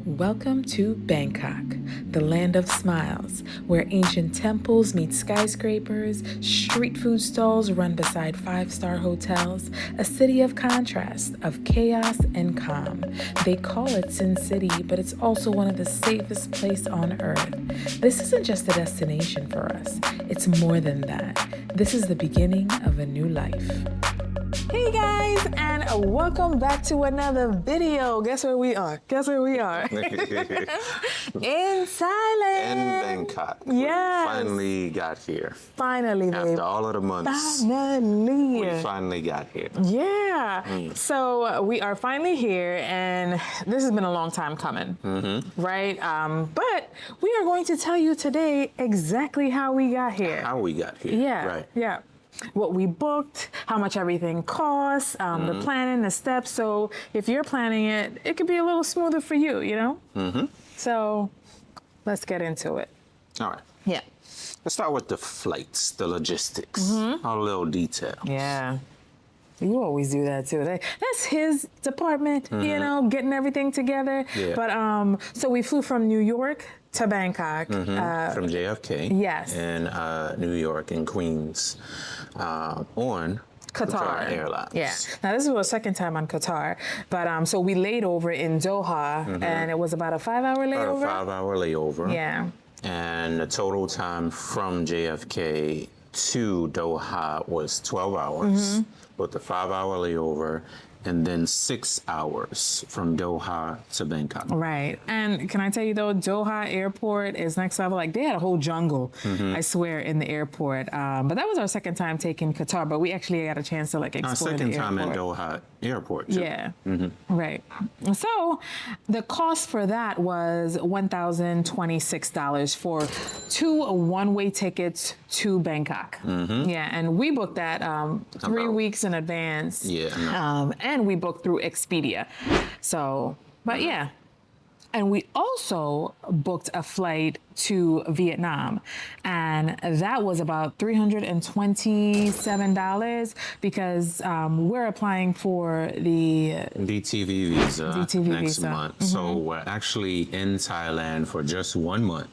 Welcome to Bangkok, the land of smiles, where ancient temples meet skyscrapers, street food stalls run beside five-star hotels, a city of contrast, of chaos and calm. They call it Sin City, but it's also one of the safest places on earth. This isn't just a destination for us, it's more than that. This is the beginning of a new life. Hey guys, and welcome back to another video. Guess where we are? In Thailand. In Bangkok. Yes. We finally got here. Finally, babe. After all of the months. Finally. We finally got here. Yeah. So we are finally here, and this has been a long time coming, right? But we are going to tell you today exactly how we got here. How we got here. Yeah. Right. Yeah. What we booked, how much everything costs, the planning, the steps. So if you're planning it, it could be a little smoother for you, you know? So let's get into it. All right. Yeah. Let's start with the flights, the logistics, all little detail. Yeah. You always do that too. That's his department, you know, getting everything together. Yeah. But so we flew from New York to Bangkok. From JFK. Yes. In New York and Queens on Qatar Airlines. Yeah. Now this was our second time on Qatar, but so we laid over in Doha, and it was about a 5-hour layover. About a 5-hour layover. Yeah. And the total time from JFK to Doha was 12 hours, with the 5-hour layover, and then 6 hours from Doha to Bangkok. Right. And can I tell you though, Doha airport is next level. Like they had a whole jungle, I swear, in the airport. But that was our second time taking Qatar, but we actually got a chance to like explore the airport. Our second time at Doha airport. Too. Yeah. Right. So the cost for that was $1,026 for 2 one-way tickets to Bangkok. Yeah. And we booked that 3 weeks in advance. Yeah. And we booked through Expedia. So, but yeah. And we also booked a flight to Vietnam. And that was about $327 because we're applying for the DTV visa next visa. month. So we're actually in Thailand for just 1 month.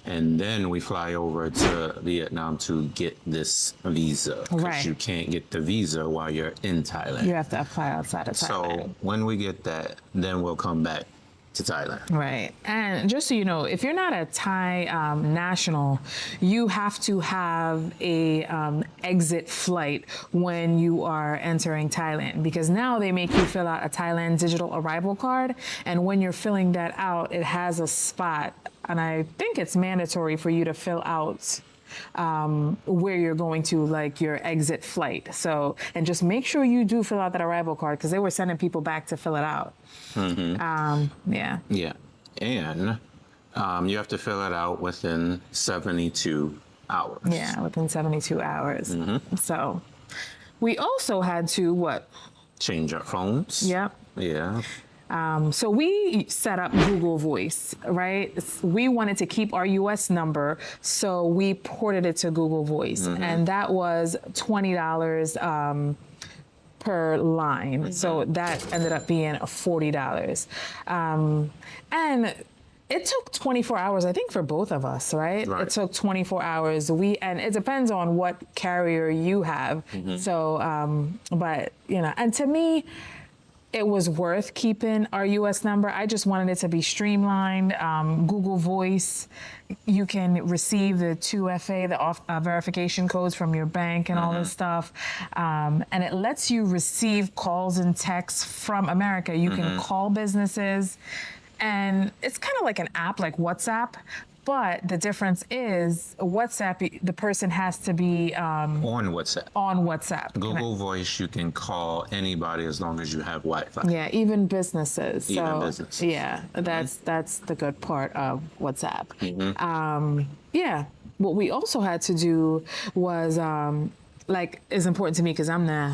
And then we fly over to Vietnam to get this visa. Because Right. you can't get the visa while you're in Thailand. You have to apply outside of Thailand. So when we get that, then we'll come back to Thailand. Right. And just so you know, if you're not a Thai national, you have to have a exit flight when you are entering Thailand, because now they make you fill out a Thailand digital arrival card. And when you're filling that out, it has a spot. And I think it's mandatory for you to fill out where you're going to, like your exit flight. So, and just make sure you do fill out that arrival card, because they were sending people back to fill it out. Yeah. Yeah. And you have to fill it out within 72 hours. Yeah, within 72 hours. So we also had to what? Change our phones. Yep. Yeah. So we set up Google Voice, right? We wanted to keep our US number, so we ported it to Google Voice, and that was $20 per line. So that ended up being $40. And it took 24 hours, I think, for both of us, right? It took 24 hours. And it depends on what carrier you have. So, but, you know, and to me, it was worth keeping our US number. I just wanted it to be streamlined. Google Voice, you can receive the 2FA, the verification codes from your bank and all this stuff. And it lets you receive calls and texts from America. You can call businesses. And it's kind of like an app like WhatsApp. But the difference is WhatsApp, the person has to be On WhatsApp. on WhatsApp. Google Voice, you can call anybody as long as you have Wi-Fi. Yeah, even businesses. Even businesses. Yeah, that's the good part of WhatsApp. Yeah, what we also had to do was like is important to me because I'm the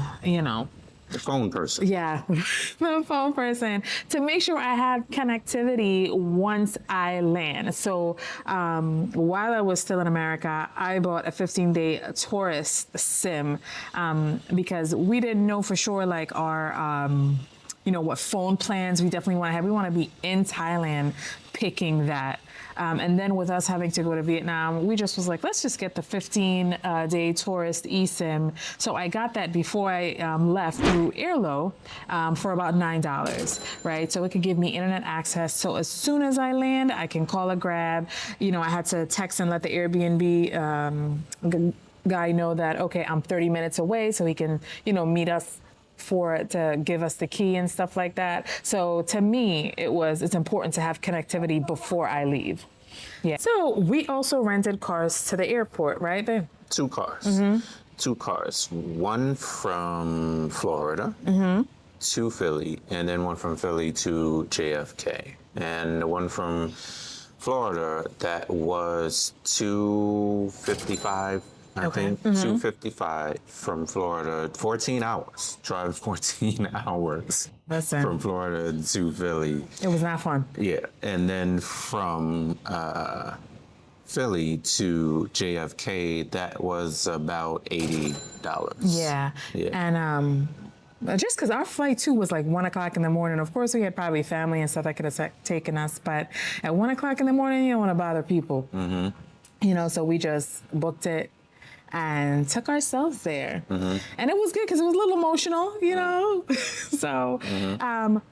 The phone person. Yeah, the phone person, to make sure I had connectivity once I land. So while I was still in America, I bought a 15-day tourist SIM because we didn't know for sure like our what phone plans we definitely want to have. We want to be in Thailand picking that. And then with us having to go to Vietnam, we just was like, let's just get the 15-day tourist eSIM. So I got that before I left through Airlo for about $9, right? So it could give me internet access. So as soon as I land, I can call a Grab. I had to text and let the Airbnb guy know that, okay, I'm 30 minutes away, so he can, meet us to give us the key and stuff like that. So to me, it's important to have connectivity before I leave. Yeah. So we also rented cars to the airport, right, babe? 2 cars. 2 cars. One from Florida to Philly, and then one from Philly to JFK. And the one from Florida, that was $255. I think $255 from Florida, 14 hours. Drive 14 hours Listen. from Florida to Philly. It was not fun. Yeah, and then from Philly to JFK, that was about $80. Yeah. And just because our flight too was like 1 o'clock in the morning. Of course, we had probably family and stuff that could have taken us, but at 1 o'clock in the morning, you don't want to bother people. So we just booked it and took ourselves there. And it was good because it was a little emotional, So,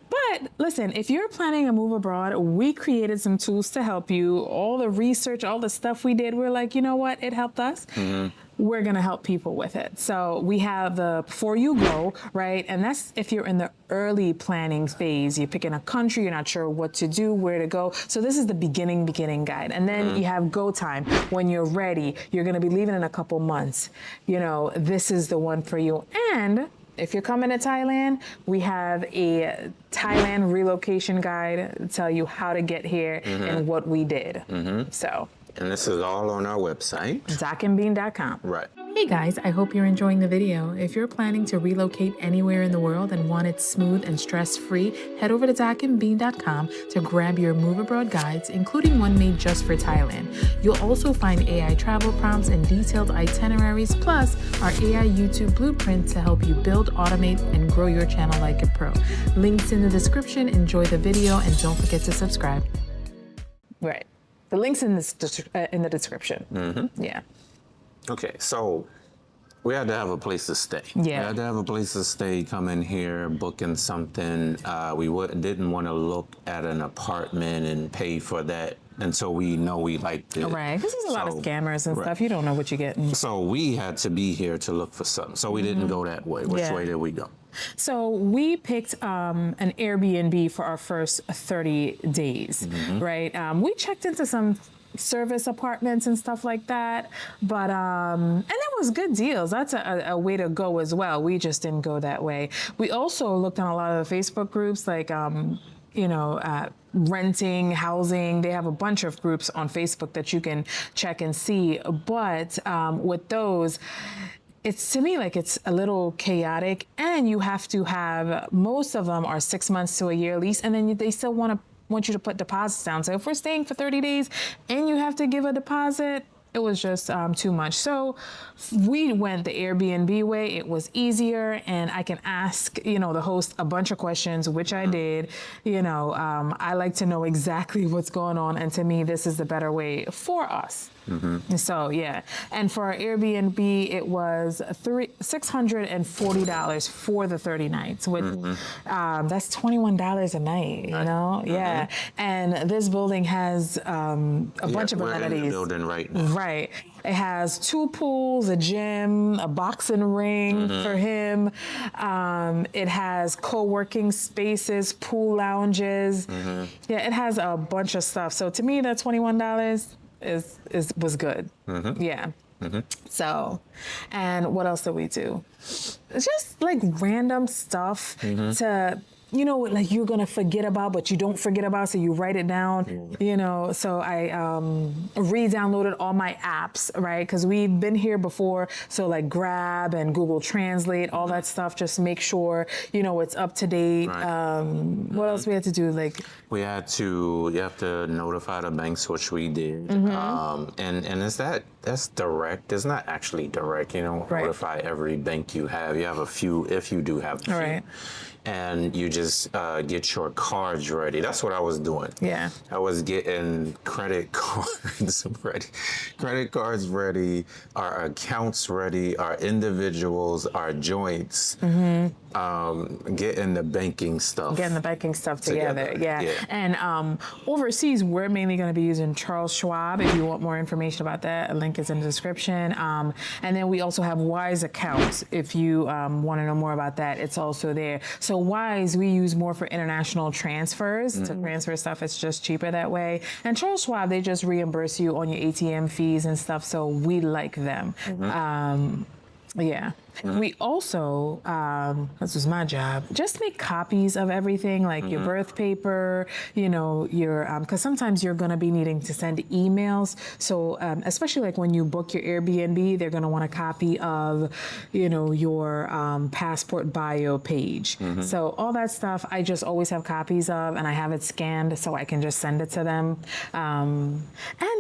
but listen, if you're planning a move abroad, we created some tools to help you. All the research, all the stuff we did, we're like, you know what? It helped us. We're going to help people with it. So we have the Before You Go, right? And that's if you're in the early planning phase. You're picking a country, you're not sure what to do, where to go. So this is the beginning guide. And then you have Go Time. When you're ready, you're going to be leaving in a couple months. This is the one for you. And if you're coming to Thailand, we have a Thailand relocation guide to tell you how to get here and what we did. So. And this is all on our website. DocandBean.com. Right. Hey guys, I hope you're enjoying the video. If you're planning to relocate anywhere in the world and want it smooth and stress-free, head over to DocandBean.com to grab your Move Abroad guides, including one made just for Thailand. You'll also find AI travel prompts and detailed itineraries, plus our AI YouTube blueprint to help you build, automate, and grow your channel like a pro. Links in the description. Enjoy the video and don't forget to subscribe. Right. The link's in the description. Yeah. Okay, so we had to have a place to stay. Yeah. We had to have a place to stay, come in here, booking something. We didn't want to look at an apartment and pay for that until we know we liked it. Right, because there's a lot of scammers and stuff. You don't know what you're getting. So we had to be here to look for something. So we didn't go that way. Which way did we go? So we picked an Airbnb for our first 30 days, right? We checked into some service apartments and stuff like that, but and there was good deals. That's a way to go as well. We just didn't go that way. We also looked on a lot of the Facebook groups, like renting, housing. They have a bunch of groups on Facebook that you can check and see. But with those, it's to me like it's a little chaotic, and you have to have, most of them are 6 months to a year lease, and then they still want you to put deposits down. So if we're staying for 30 days and you have to give a deposit, it was just too much. So we went the Airbnb way. It was easier, and I can ask, the host a bunch of questions, which I did. I like to know exactly what's going on, and to me, this is the better way for us. So yeah, and for our Airbnb, it was $640 for the 30 nights. That's $21 a night. Yeah. And this building has a bunch of amenities. We're in the building right now. Right. It has 2 pools, a gym, a boxing ring for him. It has co-working spaces, pool lounges. Yeah, it has a bunch of stuff. So to me, that $21 was good. Yeah. So, and what else did we do? It's just like random stuff to, like you're gonna forget about, but you don't forget about, so you write it down. So I re-downloaded all my apps, right? Because we've been here before, so like Grab and Google Translate, all that stuff. Just make sure it's up to date. Right. What else we had to do? Like you have to notify the banks, which we did. And that's direct. It's not actually direct. Right. Notify every bank you have. You have a few if you do have a few. Right. and you just get your cards ready. That's what I was doing. Yeah. I was getting credit cards ready, credit cards ready, our accounts ready, our individuals, our joints, getting the banking stuff. Getting the banking stuff together. Yeah. Yeah. And overseas, we're mainly going to be using Charles Schwab. If you want more information about that, a link is in the description. And then we also have Wise accounts. If you want to know more about that, it's also there. So Wise, we use more for international transfers. To transfer stuff, it's just cheaper that way. And Charles Schwab, they just reimburse you on your ATM fees and stuff. So we like them. Yeah. We also, this was my job, just make copies of everything, like your birth paper, you know, your, because sometimes you're going to be needing to send emails. So especially like when you book your Airbnb, they're going to want a copy of, you know, your passport bio page. So all that stuff, I just always have copies of, and I have it scanned so I can just send it to them. And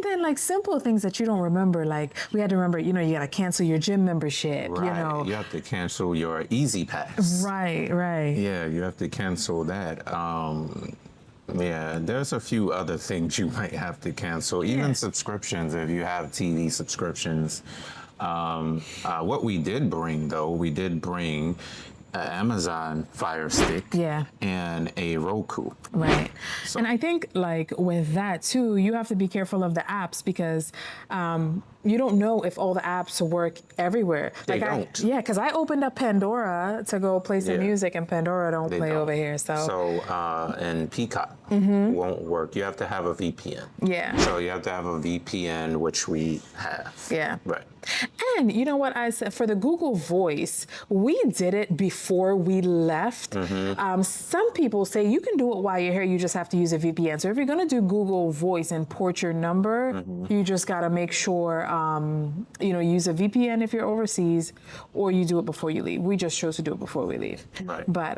then like simple things that you don't remember, like we had to remember, you know, you got to cancel your gym membership, you know. You have to cancel your Easy Pass. Right, right. Yeah, you have to cancel that. Yeah, there's a few other things you might have to cancel, even subscriptions if you have TV subscriptions. What we did bring, though, we did bring an Amazon Fire Stick and a Roku. Right. So, and I think like with that too, you have to be careful of the apps because you don't know if all the apps work everywhere. They like don't. Because I opened up Pandora to go play some music and Pandora don't play over here. So and Peacock won't work. You have to have a VPN. Yeah. So you have to have a VPN, which we have. Yeah. Right. And you know what I said for the Google Voice, we did it before we left. Some people say you can do it while you're here, you just have to use a VPN. So if you're going to do Google Voice and port your number, you just got to make sure, you know, use a VPN if you're overseas, or you do it before you leave. We just chose to do it before we leave. Right. But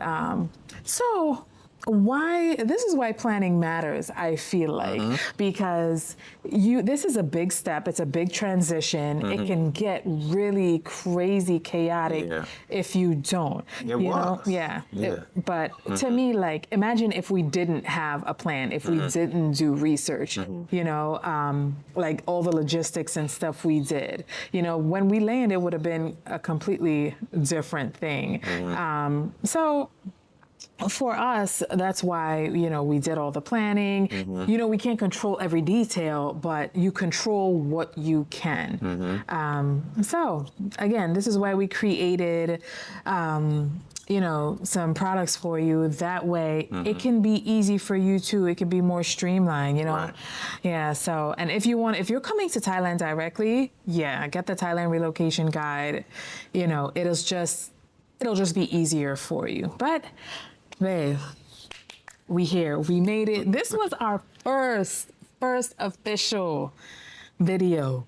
so this is why planning matters, I feel like, because this is a big step. It's a big transition. It can get really crazy chaotic if you don't. But to me, like, imagine if we didn't have a plan, if we didn't do research, you know, like all the logistics and stuff we did. You know, when we landed, it would have been a completely different thing. So for us, that's why, you know, we did all the planning. You know, we can't control every detail, but you control what you can. So again, this is why we created, you know, some products for you. That way it can be easy for you too. It can be more streamlined, you know? Right. Yeah. So, and if you're coming to Thailand directly, get the Thailand relocation guide. You know, it'll just be easier for you. But babe, we made it. This was our first official video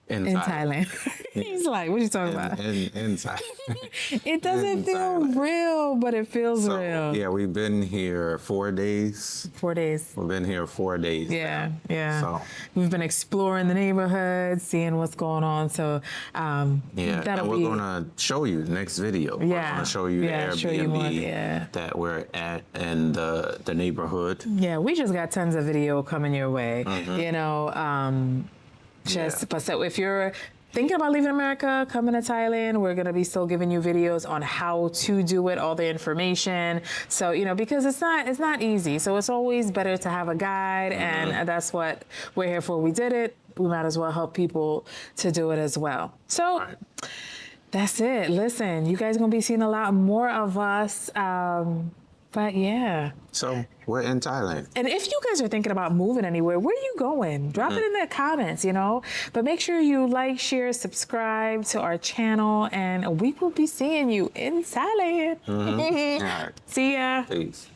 in Thailand. He's like, what are you talking about? In Thailand. It doesn't feel real, but it feels real. Yeah, we've been here 4 days. 4 days. We've been here 4 days. Yeah. So we've been exploring the neighborhood, seeing what's going on. So and we're gonna show you the next video. We're gonna show you the Airbnb that we're at and the neighborhood. Yeah, we just got tons of video coming your way. You know, but so if you're thinking about leaving America, coming to Thailand, we're going to be still giving you videos on how to do it, all the information. So, you know, because it's not easy. So it's always better to have a guide, and that's what we're here for. We did it. We might as well help people to do it as well. So that's it. Listen, you guys are going to be seeing a lot more of us. But yeah. So we're in Thailand. And if you guys are thinking about moving anywhere, where are you going? Drop it in the comments, you know. But make sure you like, share, subscribe to our channel, and we will be seeing you in Thailand. All right. See ya. Peace.